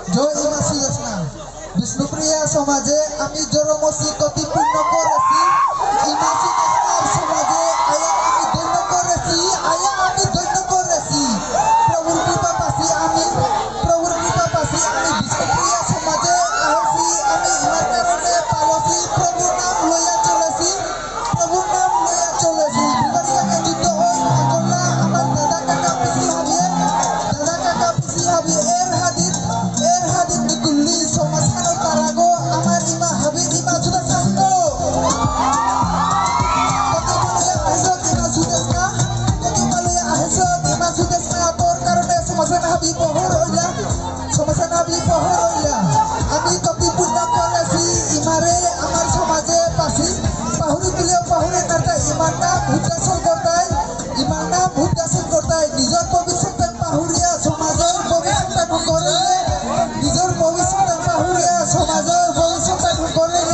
জয় ইমা সুদেশনা বিষ্ণুপ্রিয়া সমাজে আমি জড়মসি কতিপূর্ণ করেছি ইমা সুদেশনার সমাজে আয়া আমি ধন্য করেছি প্রভুর কৃপা পাশি আমি বিষ্ণুপ্রিয়া সমাজে আহছি আমি ইমার কারণে পালছি প্রভুর নাম লইয়া চলেছি বিবারিয়াকে যুদ্ধ ওই করলা আমার দাদা কাকা পিসি হাবি এর হাদিস দিকুল্লি সমাজখানো তারাগো আমার ইমা হাবি ইমা সুদা সাঙ্গো তোর কারণে সমাজখান হাবি পহর হইলা আমি কপি পূর্ণ করেছি ইমারে আমার সমাজে পাশি পাহুরি দিলেও পাহুরি নাটাই ইমার নাম ভূতাসন করতাই নিজের ভবিষ্যৎ পাহুরিয়া সমাজের ভবিষ্যৎ করে নিজের ভবিষ্যৎ পাহুরিয়া সমাজের ভবিষ্যৎ করে